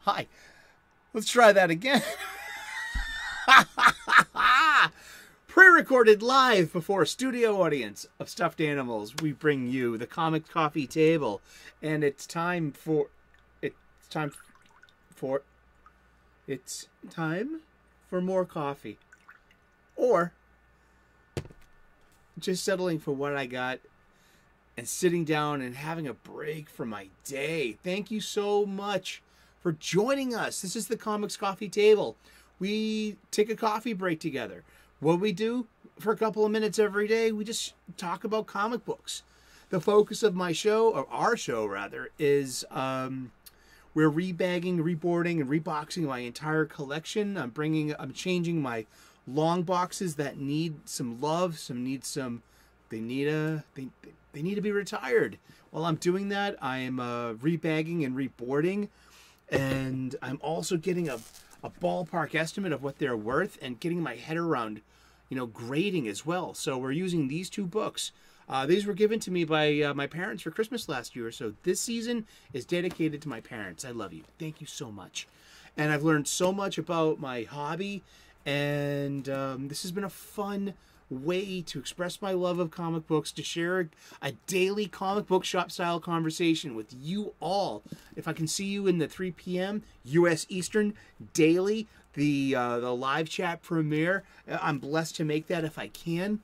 Hi. Let's try that again. Pre-recorded live before a studio audience of stuffed animals, we bring you the Comic Coffee Table, and it's time for more coffee, or just settling for what I got and sitting down and having a break from my day. Thank you so much for joining us. This is the Comics Coffee Table. We take a coffee break together. What we do for a couple of minutes every day, we just talk about comic books. The focus of my show, or our show rather, is we're rebagging, reboarding, and reboxing my entire collection. I'm changing my long boxes that need some love, they need to be retired. While I'm doing that, I'm rebagging and reboarding, and I'm also getting a ballpark estimate of what they're worth and getting my head around, grading as well. So we're using these two books. These were given to me by my parents for Christmas last year, so this season is dedicated to my parents. I love you. Thank you so much. And I've learned so much about my hobby, and this has been a fun way to express my love of comic books, to share a daily comic book shop-style conversation with you all. If I can see you in the 3 p.m. U.S. Eastern daily, the live chat premiere, I'm blessed to make that if I can.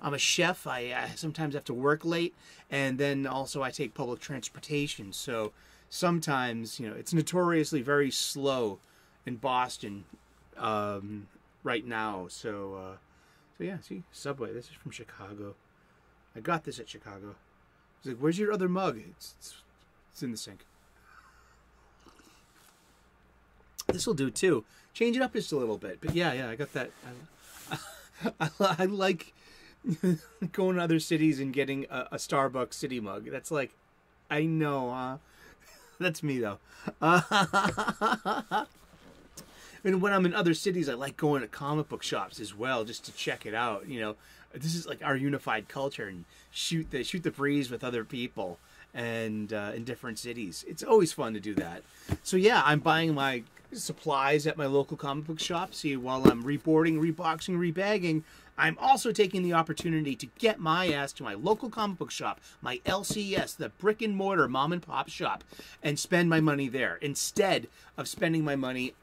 I'm a chef. I sometimes have to work late, and then also I take public transportation. So sometimes, it's notoriously very slow in Boston right now. So yeah, see, Subway. This is from Chicago. I got this at Chicago. It's like, where's your other mug? It's in the sink. This will do too. Change it up just a little bit. But yeah, I got that. I like going to other cities and getting a Starbucks city mug. That's like, I know, that's me though. And when I'm in other cities, I like going to comic book shops as well, just to check it out. This is like our unified culture, and shoot the breeze with other people, and in different cities. It's always fun to do that. So yeah, I'm buying my supplies at my local comic book shop. See, while I'm reboarding, reboxing, rebagging, I'm also taking the opportunity to get my ass to my local comic book shop, my LCS, the brick and mortar mom and pop shop, and spend my money there instead of spending my money.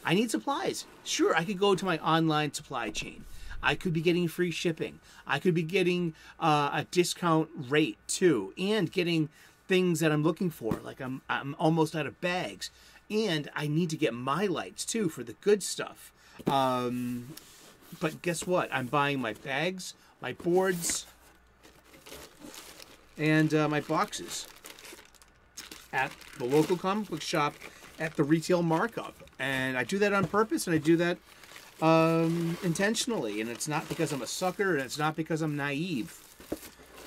I need supplies. Sure, I could go to my online supply chain. I could be getting free shipping. I could be getting a discount rate too, and getting things that I'm looking for. Like I'm almost out of bags, and I need to get my lights too for the good stuff. But guess what? I'm buying my bags, my boards, and my boxes at the local comic book shop at the retail markup. And I do that on purpose, and I do that intentionally. And it's not because I'm a sucker, and it's not because I'm naive.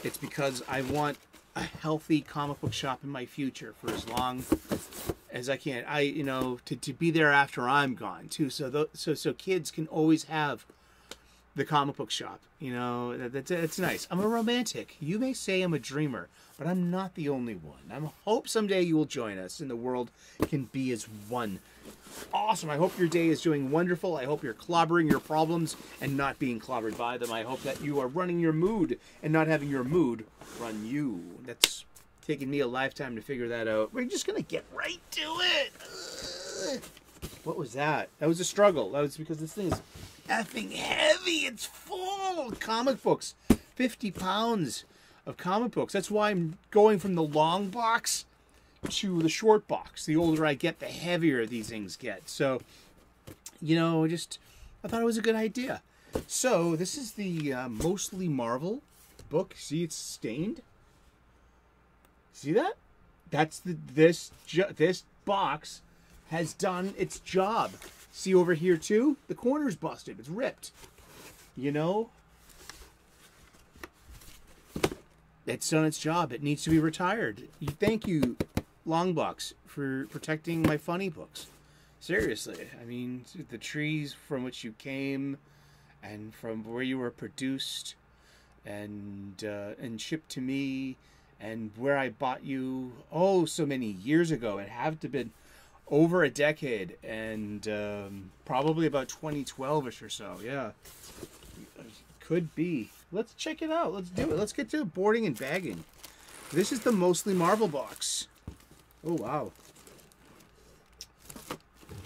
It's because I want a healthy comic book shop in my future for as long as I can. To be there after I'm gone too, so kids can always have the comic book shop. It's nice. I'm a romantic. You may say I'm a dreamer, but I'm not the only one. I hope someday you will join us and the world can be as one. Awesome. I hope your day is doing wonderful. I hope you're clobbering your problems and not being clobbered by them. I hope that you are running your mood and not having your mood run you. That's taken me a lifetime to figure that out. We're just going to get right to it. Ugh. What was that? That was a struggle. That was because this thing is effing heavy. It's full of comic books. 50 pounds of comic books. That's why I'm going from the long box to the short box. The older I get, the heavier these things get. So, I thought it was a good idea. So, this is the Mostly Marvel book. See, it's stained. See that? That's this box has done its job. See over here too? The corner's busted. It's ripped. It's done its job. It needs to be retired. Thank you, Longbox, for protecting my funny books. Seriously. I mean, the trees from which you came and from where you were produced and shipped to me and where I bought you, oh, so many years ago. It had to have been over a decade, and probably about 2012ish or so. Yeah, could be. Let's check it out. Let's do it. Let's get to boarding and bagging. This is the Mostly Marvel box. Oh wow.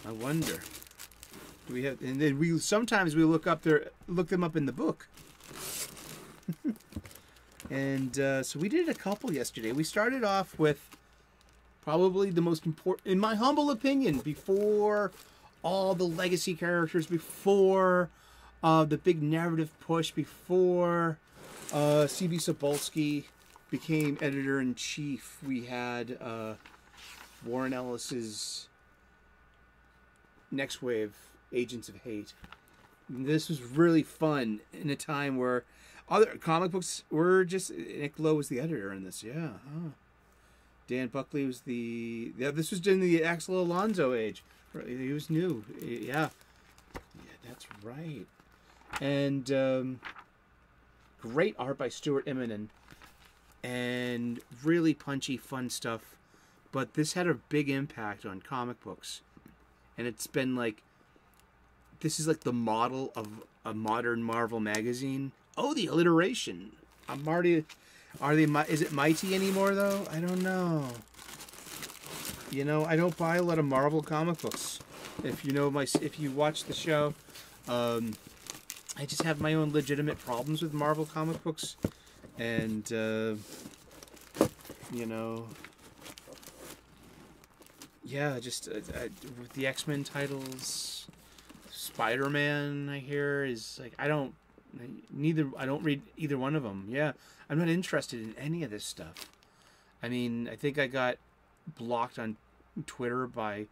I wonder. Do we have? And then we sometimes we look them up in the book. And so we did a couple yesterday. We started off with probably the most important, in my humble opinion, before all the legacy characters, before the big narrative push, before C.B. Cebulski became editor-in-chief. We had Warren Ellis's Next Wave, Agents of Hate. And this was really fun in a time where other comic books were just... Nick Lowe was the editor in this, yeah. Oh. Dan Buckley was the... Yeah, this was during the Axel Alonso age. He was new. Yeah. Yeah, that's right. And great art by Stuart Immonen. And really punchy, fun stuff. But this had a big impact on comic books. And it's been like... This is like the model of a modern Marvel magazine. Oh, the alliteration. I'm already... Is it Mighty anymore, though? I don't know. You know, I don't buy a lot of Marvel comic books. If you watch the show, I just have my own legitimate problems with Marvel comic books. And, you know... Yeah, just with the X-Men titles... Spider-Man, I hear, is like... I don't read either one of them. Yeah, I'm not interested in any of this stuff. I mean, I think I got blocked on Twitter by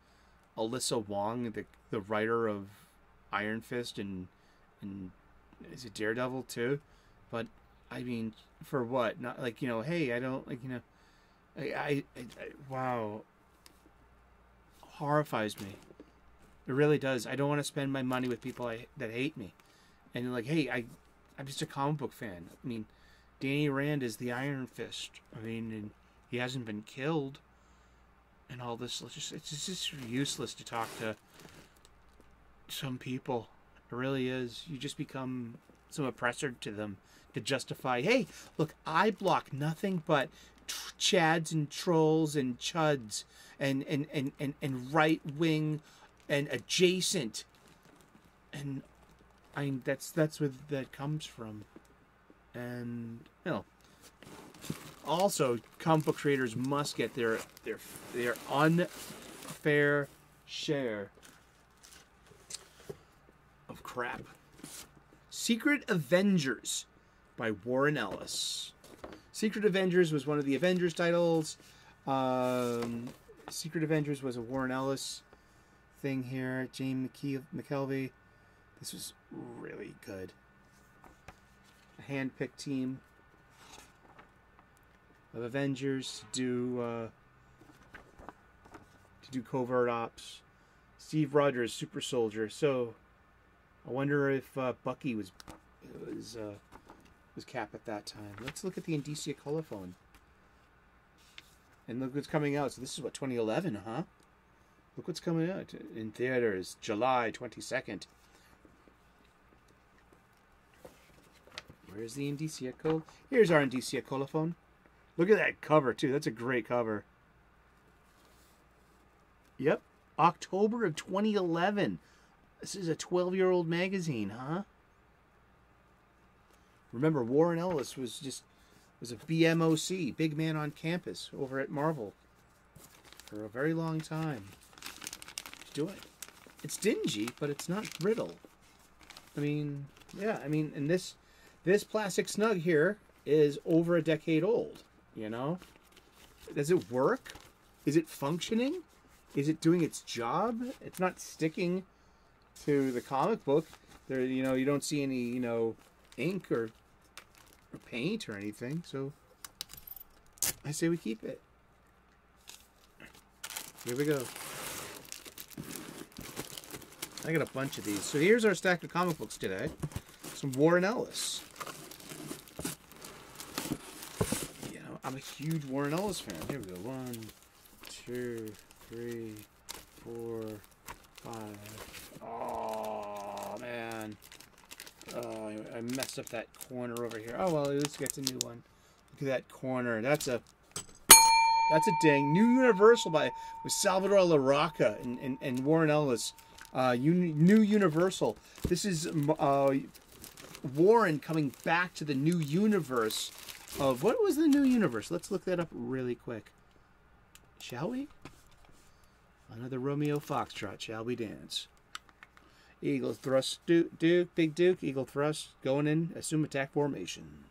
Alyssa Wong, the writer of Iron Fist and is it Daredevil too? But I mean, for what? Not like, you know, hey, I don't like, you know, I wow, horrifies me. It really does. I don't want to spend my money with people that hate me. And like, hey, I'm just a comic book fan. I mean, Danny Rand is the Iron Fist. I mean, and he hasn't been killed. And all this, it's just useless to talk to some people. It really is. You just become some oppressor to them to justify, hey, look, I block nothing but chads and trolls and chuds and right wing and adjacent. And I mean, that's where that comes from. And, you know, also, comic book creators must get their unfair share of crap. Secret Avengers by Warren Ellis. Secret Avengers was one of the Avengers titles. Secret Avengers was a Warren Ellis thing here. James McKelvey. This was really good. A hand-picked team of Avengers to do covert ops. Steve Rogers, Super Soldier. So, I wonder if Bucky was Cap at that time. Let's look at the Indicia Colophone. And look what's coming out. So this is what, 2011, huh? Look what's coming out in theaters, July 22nd. Where's the Indicia Colophone? Here's our Indicia Colophone. Look at that cover, too. That's a great cover. Yep. October of 2011. This is a 12-year-old magazine, huh? Remember, Warren Ellis was a BMOC, big man on campus, over at Marvel for a very long time. Do it. It's dingy, but it's not brittle. I mean, yeah, I mean, and this plastic snug here is over a decade old, you know? Does it work? Is it functioning? Is it doing its job? It's not sticking to the comic book. There, you know, you don't see any, you know, ink or paint or anything, so I say we keep it. Here we go. I got a bunch of these. So here's our stack of comic books today. Some Warren Ellis. You know, I'm a huge Warren Ellis fan. Here we go. 1, 2, 3, 4, 5. Oh, man. Oh, I messed up that corner over here. Oh, well, let's get a new one. Look at that corner. That's a ding. New Universal with Salvador LaRocca and Warren Ellis. New Universal. This is Warren coming back to the new universe of... What was the new universe? Let's look that up really quick. Shall we? Another Romeo Foxtrot. Shall we dance? Eagle thrust, Duke, Big Duke, Eagle thrust, going in, assume attack formation.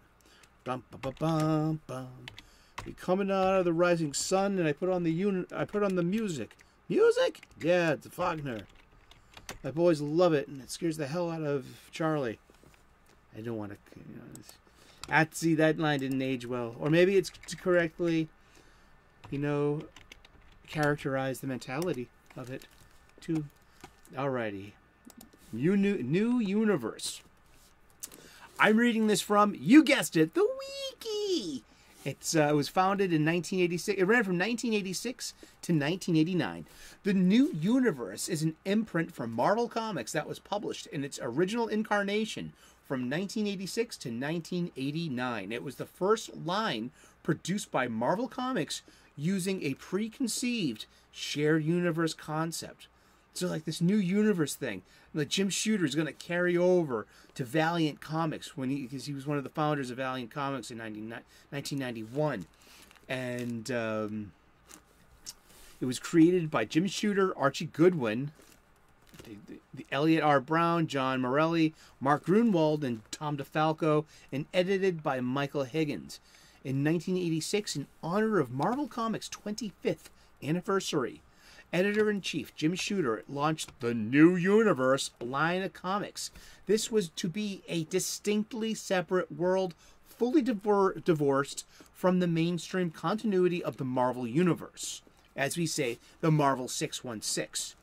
Bum, bum, bum, bum, bum. Be coming out of the rising sun, and I put on the music. Music? Yeah, it's a Faulkner. My boys love it, and it scares the hell out of Charlie. I don't want to, see, that line didn't age well. Or maybe it's to correctly, characterize the mentality of it, too. Alrighty. New Universe. I'm reading this from, you guessed it, the Wiki. It was founded in 1986. It ran from 1986 to 1989. The New Universe is an imprint from Marvel Comics that was published in its original incarnation from 1986 to 1989. It was the first line produced by Marvel Comics using a preconceived shared universe concept. So like this new universe thing, like Jim Shooter is going to carry over to Valiant Comics because he was one of the founders of Valiant Comics in 1991, and it was created by Jim Shooter, Archie Goodwin, the Elliot R. Brown, John Morelli, Mark Grunwald, and Tom DeFalco, and edited by Michael Higgins. In 1986, in honor of Marvel Comics' 25th anniversary, Editor-in-Chief Jim Shooter launched the New Universe line of comics. This was to be a distinctly separate world, fully divorced from the mainstream continuity of the Marvel Universe. As we say, the Marvel 616.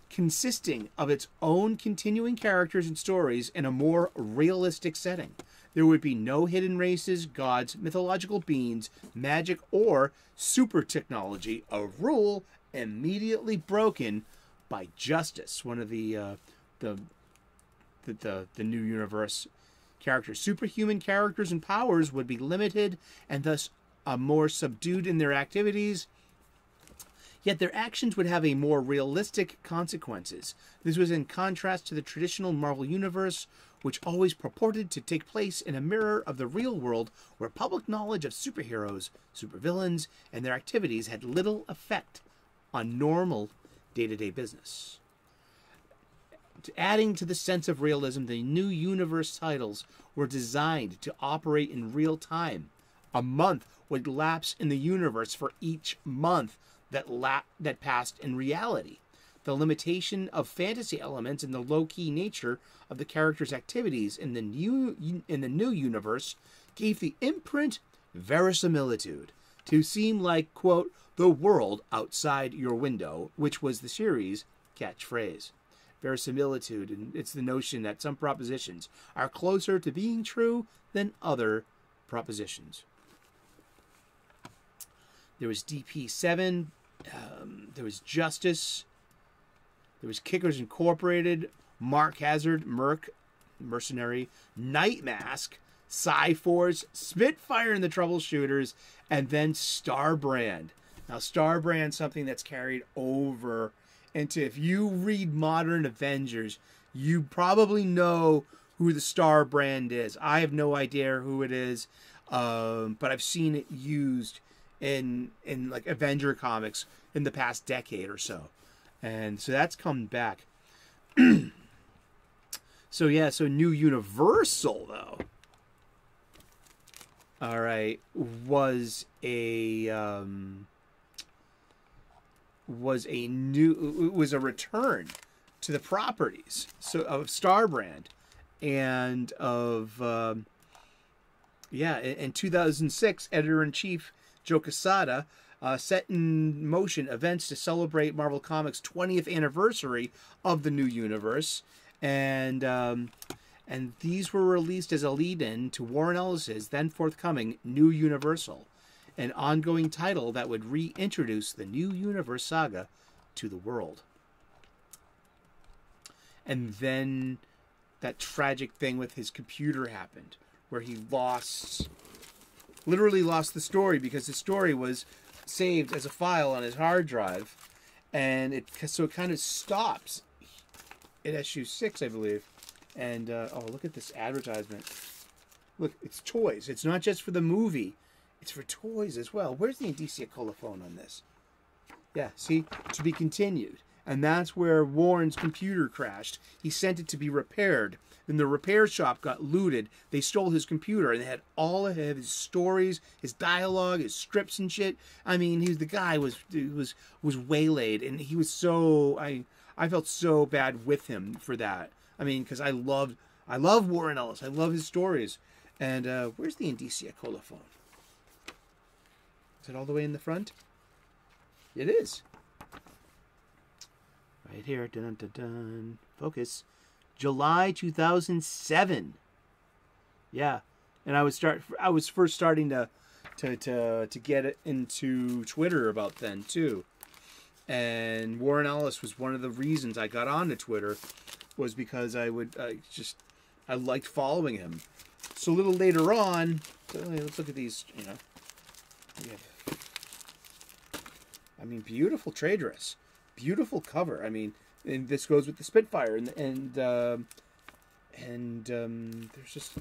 Consisting of its own continuing characters and stories in a more realistic setting. There would be no hidden races, gods, mythological beings, magic, or super technology, a rule immediately broken by Justice, one of the New Universe characters. Superhuman characters and powers would be limited and thus more subdued in their activities, yet their actions would have a more realistic consequences. This was in contrast to the traditional Marvel Universe, which always purported to take place in a mirror of the real world where public knowledge of superheroes, supervillains, and their activities had little effect on normal day-to-day business. Adding to the sense of realism, the New Universe titles were designed to operate in real time. A month would lapse in the universe for each month that passed in reality. The limitation of fantasy elements and the low-key nature of the characters' activities in the new universe gave the imprint verisimilitude to seem like, quote, the world outside your window, which was the series' catchphrase. Verisimilitude, and it's the notion that some propositions are closer to being true than other propositions. There was DP7, there was Justice, there was Kickers Incorporated, Mark Hazard, Mercenary, Night Mask, Psy-Force, Spitfire and the Troubleshooters, and then Starbrand. Now, Starbrand's something that's carried over into, if you read Modern Avengers, you probably know who the Starbrand is. I have no idea who it is, but I've seen it used in like Avenger comics in the past decade or so. And so that's come back. So yeah, so New Universal though, all right, was a return to the properties of Starbrand and of in 2006, editor-in-chief Joe Quesada set in motion events to celebrate Marvel Comics' 20th anniversary of the New Universe, and And these were released as a lead-in to Warren Ellis's then forthcoming New Universal, an ongoing title that would reintroduce the New Universe saga to the world. And then that tragic thing with his computer happened, where he literally lost the story because the story was saved as a file on his hard drive, and so it kind of stops at issue 6, I believe. And oh, look at this advertisement. Look, it's toys. It's not just for the movie. It's for toys as well. Where's the indicia colophone on this? Yeah, see? To be continued. And that's where Warren's computer crashed. He sent it to be repaired. Then the repair shop got looted. They stole his computer, and they had all of his stories, his dialogue, his scripts and shit. I mean, the guy was waylaid, and he was so... I felt so bad with him for that. I mean, because I love Warren Ellis. I love his stories. And where's the indicia colophone? Is it all the way in the front? It is. Right here. Dun, dun, dun. Focus. July 2007. Yeah. And I was first starting to get it into Twitter about then too. And Warren Ellis was one of the reasons I got onto Twitter, was because I liked following him. So a little later on, let's look at these, you know. I mean, beautiful trade dress. Beautiful cover. I mean, and this goes with the Spitfire, and there's just,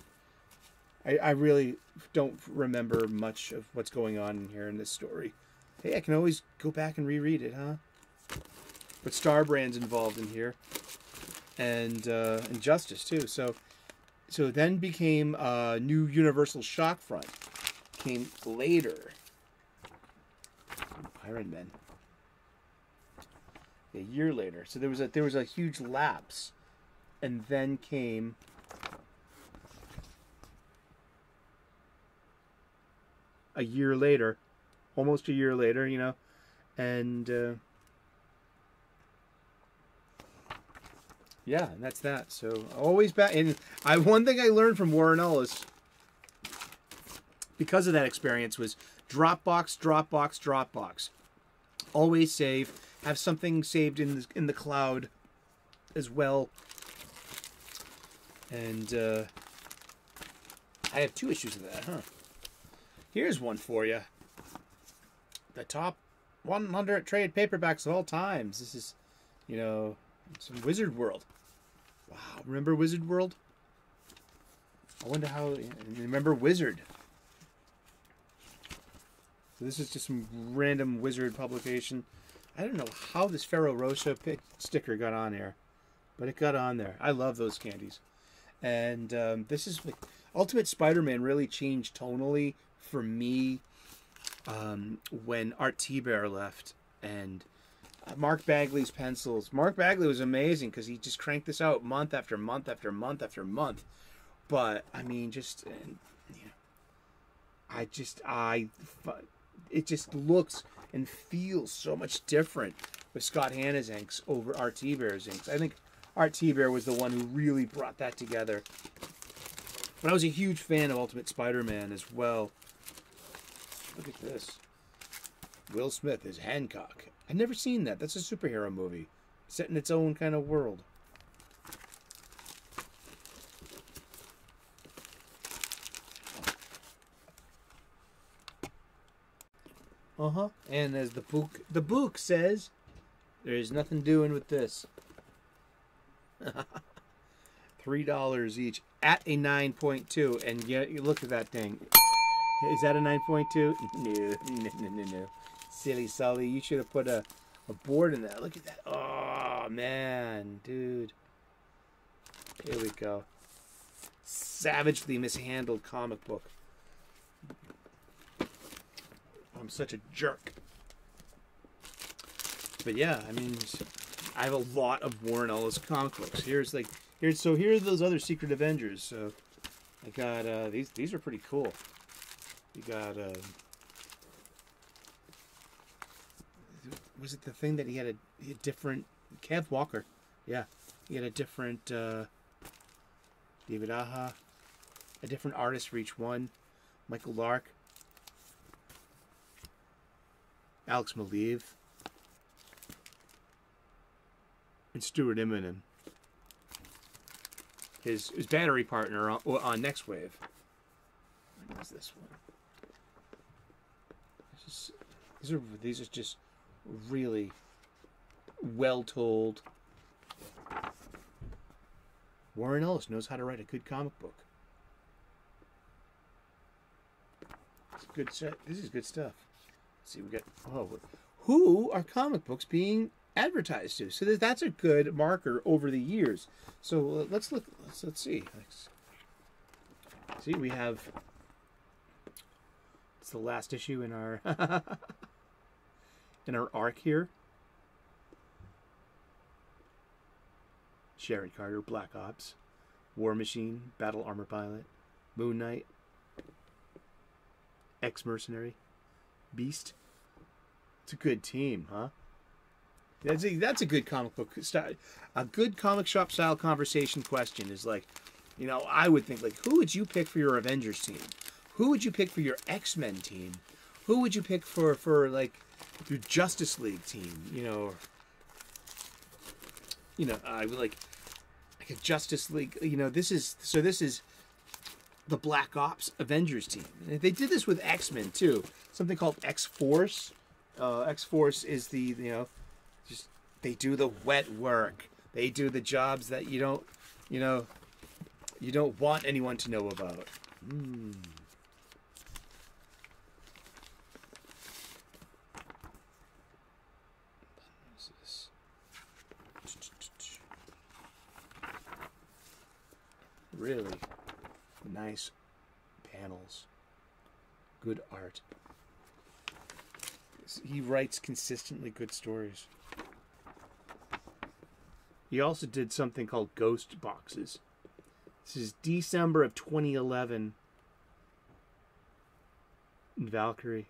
I really don't remember much of what's going on in here in this story. Hey, I can always go back and reread it, huh? But Star Brand's involved in here, and Justice too. So then became New Universal Shock Front. Came later. Iron Man. A year later. So there was a huge lapse, and then came a year later, almost a year later, you know, and yeah, and that's that. So always back. And one thing I learned from Warren Ellis because of that experience was Dropbox, Dropbox, Dropbox. Always save. Have something saved in the cloud as well. And I have 2 issues of that, huh? Here's one for you. The top 100 trade paperbacks of all times. This is, you know, some Wizard World. Wow, remember Wizard World? I wonder how... Remember Wizard? So this is just some random Wizard publication. I don't know how this Ferrero Rocher sticker got on here, but it got on there. I love those candies. And this is like Ultimate Spider-Man really changed tonally for me when Art T-Bear left, and Mark Bagley's pencils. Mark Bagley was amazing because he just cranked this out month after month after month after month. But I mean, just it just looks and feels so much different with Scott Hanna's inks over Art T-Bear's inks. I think Art T-Bear was the one who really brought that together. But I was a huge fan of Ultimate Spider-Man as well. Look at this. Will Smith is Hancock. I've never seen that. That's a superhero movie set in its own kind of world. And as the book says, there's nothing doing with this. $3 each at a 9.2, and you look at that thing. Is that a 9.2? No. Silly Sully, you should have put a board in that. Look at that. Oh man, dude. Here we go. Savagely mishandled comic book. I'm such a jerk. But yeah, I mean, I have a lot of Warren Ellis comic books. Here are those other Secret Avengers. So I got these are pretty cool. You got was it the thing that he had a different Kev Walker? Yeah, he had a different David Aja. A different artist for each one. Michael Lark. Alex Maleev. And Stuart Immonen. His battery partner on Next Wave. What is this one? These are just really well told. Warren Ellis knows how to write a good comic book. It's good stuff. This is good stuff. Let's see, we got who are comic books being advertised to? So that's a good marker over the years. So let's look. Let's see. See, we have. It's the last issue in our in our arc here. Sharon Carter, Black Ops, War Machine, Battle Armor Pilot, Moon Knight, Ex-Mercenary, Beast. It's a good team, huh? That's a good comic book style. A good comic shop style conversation question is like, you know, I would think like, who would you pick for your Avengers team? Who would you pick for your X-Men team? Who would you pick for like your Justice League team? You know, I would like a Justice League. You know, this is the Black Ops Avengers team. And they did this with X-Men too. Something called X-Force. X-Force is the, you know, just they do the wet work. They do the jobs that you don't want anyone to know about. Really nice panels. Good art. He writes consistently good stories. He also did something called Ghost Boxes. This is December of 2011 in Valkyrie.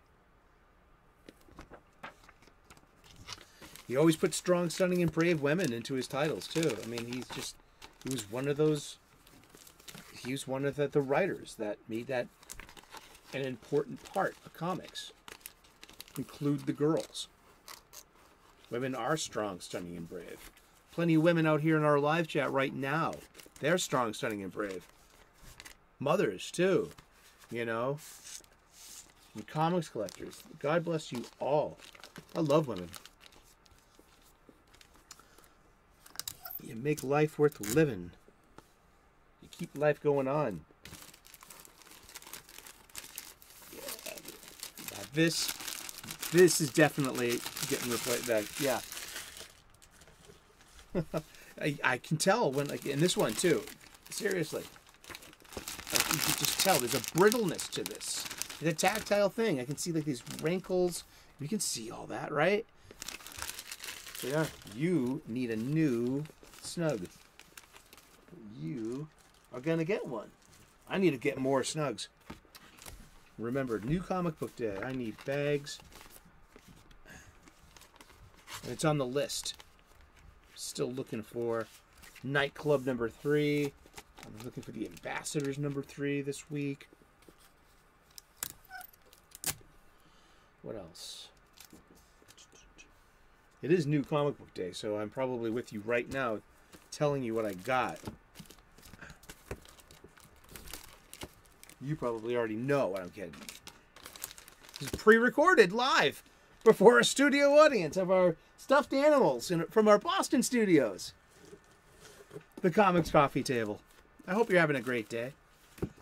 He always puts strong, stunning, and brave women into his titles, too. I mean, he was one of those... He was one of the writers that made that an important part of comics. Include the girls. Women are strong, stunning, and brave. Plenty of women out here in our live chat right now. They're strong, stunning, and brave. Mothers, too. You know? And comics collectors. God bless you all. I love women. You make life worth living. You keep life going on. Yeah. Now this is definitely getting replaced. Yeah. I can tell when, like, in this one too. Seriously, like, you can just tell there's a brittleness to this. It's a tactile thing. I can see like these wrinkles. You can see all that, right? So yeah, you need a new snug. You are gonna get one. I need to get more snugs. Remember, new comic book day. I need bags. And it's on the list. Still looking for Nightclub number 3. I'm looking for the Ambassadors number 3 this week. What else? It is new comic book day, so I'm probably with you right now telling you what I got. You probably already know what I'm getting. This is pre-recorded live before a studio audience of our stuffed animals from our Boston studios. The Comics Coffee Table. I hope you're having a great day.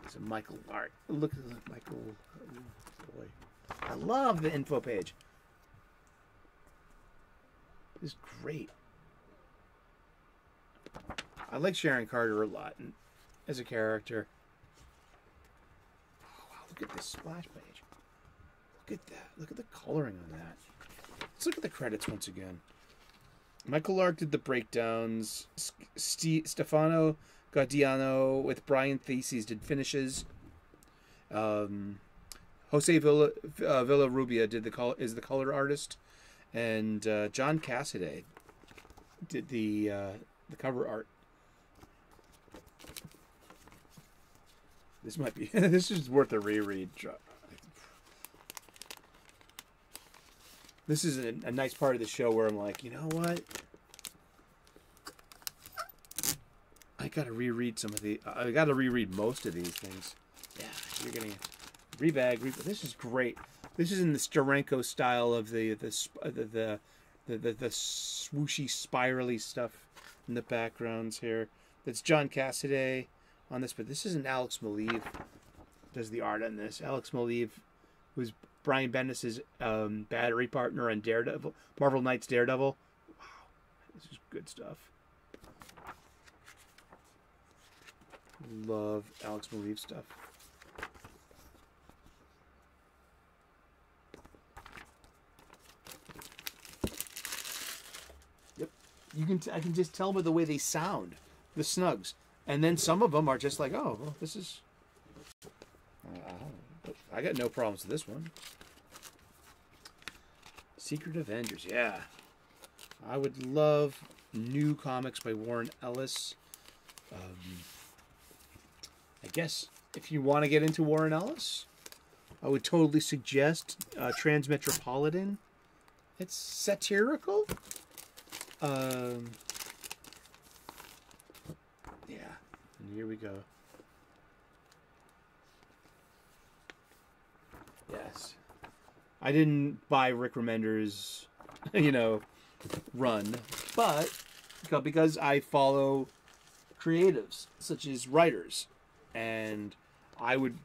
It's a Michael art. Look at Michael. Oh boy. I love the info page. It's great. I like Sharon Carter a lot as a character. Oh, wow, look at this splash page. Look at that. Look at the coloring on that. Let's look at the credits once again. Michael Lark did the breakdowns. Stefano Gaudiano with Brian Theses did finishes. Jose Villarrubia is the color artist, and John Cassaday did the cover art. This might be. This is worth a reread. This is a nice part of the show where I'm like, you know what? I gotta reread some of the. I gotta reread most of these things. Yeah, you're getting a rebag. This is great. This is in the Steranko style of the swooshy, spirally stuff in the backgrounds here. That's John Cassaday on this, but this isn't Alex Maleev does the art on this. Alex Maleev was Brian Bendis' battery partner on Daredevil, Marvel Knights Daredevil. Wow, this is good stuff. Love Alex Maleev stuff. Yep, I can just tell by the way they sound, the snugs, and then some of them are just like, oh, well, this is. I got no problems with this one. Secret Avengers, yeah. I would love new comics by Warren Ellis. I guess if you want to get into Warren Ellis, I would totally suggest Transmetropolitan. It's satirical. Yeah, and here we go. Yes. I didn't buy Rick Remender's, run, but because I follow creatives such as writers, and I would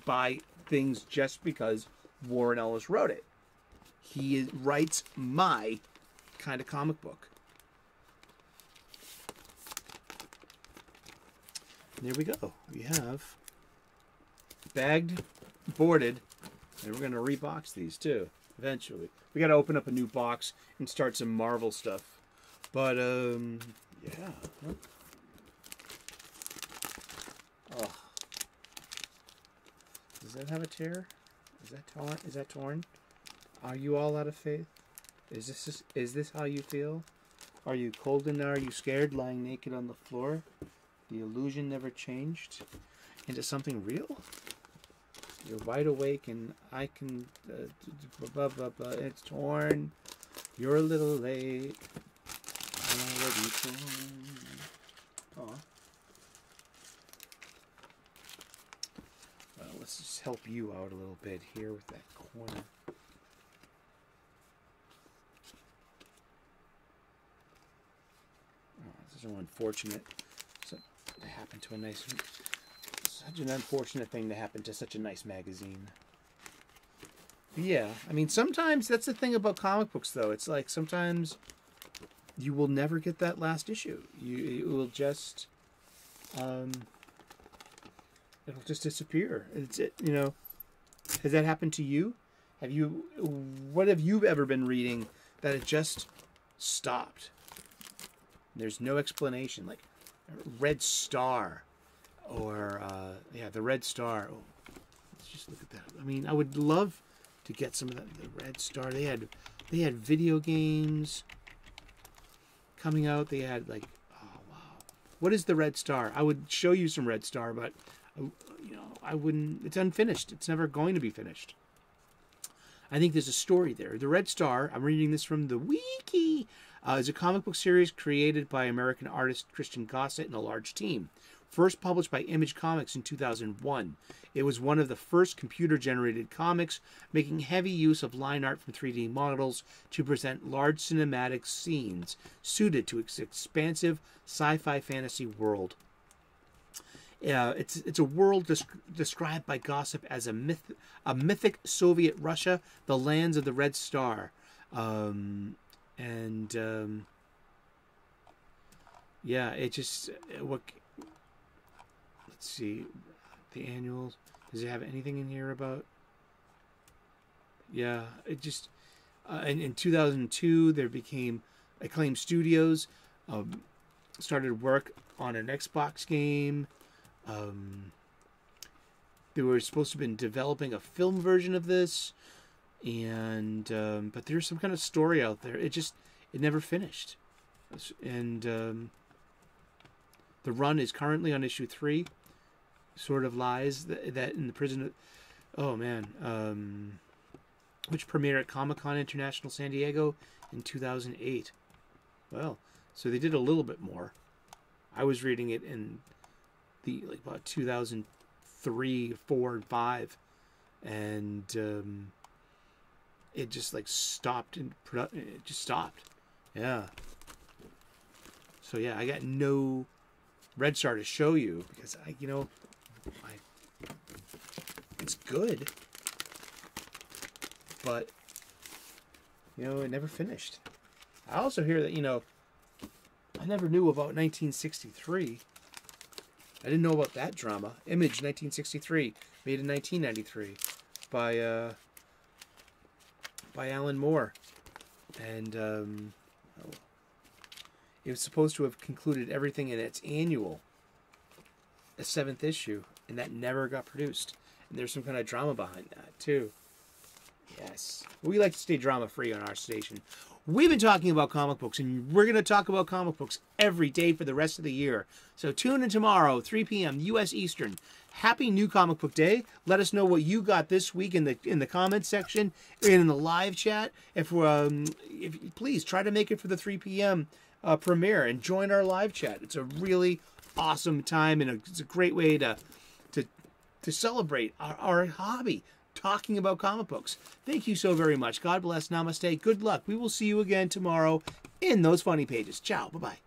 buy things just because Warren Ellis wrote it. He writes my kind of comic book. And there we go. We have bagged, boarded, and we're going to rebox these too eventually. We got to open up a new box and start some Marvel stuff. But yeah. Oh. Does that have a tear? Is that torn? Is that torn? Are you all out of faith? Is this how you feel? Are you cold and are you scared, lying naked on the floor? The illusion never changed into something real? You're wide awake and I can... it's torn. You're a little late. I'm already torn. Aw. Well, let's just help you out a little bit here with that corner. So unfortunate to happen to a nice, such an unfortunate thing to happen to such a nice magazine. But yeah, I mean, sometimes that's the thing about comic books, though. It's like sometimes you will never get that last issue. It will just, it'll just disappear. Has that happened to you? What have you ever been reading that it just stopped? There's no explanation, like Red Star, or the Red Star. Oh, let's just look at that. I mean, I would love to get some of that. The Red Star. They had video games coming out. They had like, oh wow, what is the Red Star? I would show you some Red Star, but I wouldn't. It's unfinished. It's never going to be finished. I think there's a story there. The Red Star. I'm reading this from the wiki. Is a comic book series created by American artist Christian Gossett and a large team. First published by Image Comics in 2001. It was one of the first computer-generated comics, making heavy use of line art from 3D models to present large cinematic scenes suited to its expansive sci-fi fantasy world. It's a world described by Gossett as a mythic Soviet Russia, the lands of the Red Star. Yeah, it just let's see, the annuals. Does it have anything in here about? Yeah, it just in 2002 there became Acclaim Studios, started work on an Xbox game. They were supposed to have been developing a film version of this. And but there's some kind of story out there. It never finished, and the run is currently on issue 3. sort of lies that in the prison. Oh man, which premiered at Comic-Con International San Diego in 2008. Well, so they did a little bit more. I was reading it in the about 2003, 4, and 5, and it just stopped in production. It just stopped. Yeah. So yeah, I got no Red Star to show you because it's good, but it never finished. I also hear that I never knew about 1963. I didn't know about that drama. Image 1963, made in 1993 by Alan Moore, and it was supposed to have concluded everything in its annual, a 7th issue, and that never got produced. And there's some kind of drama behind that too. Yes, we like to stay drama free on our station. We've been talking about comic books, and we're going to talk about comic books every day for the rest of the year. So tune in tomorrow, 3 p.m. U.S. Eastern. Happy New Comic Book Day. Let us know what you got this week in the comments section and in the live chat. If please try to make it for the 3 p.m. Premiere and join our live chat. It's a really awesome time, and it's a great way to celebrate our hobby, talking about comic books. Thank you so very much. God bless. Namaste. Good luck. We will see you again tomorrow in those funny pages. Ciao. Bye-bye.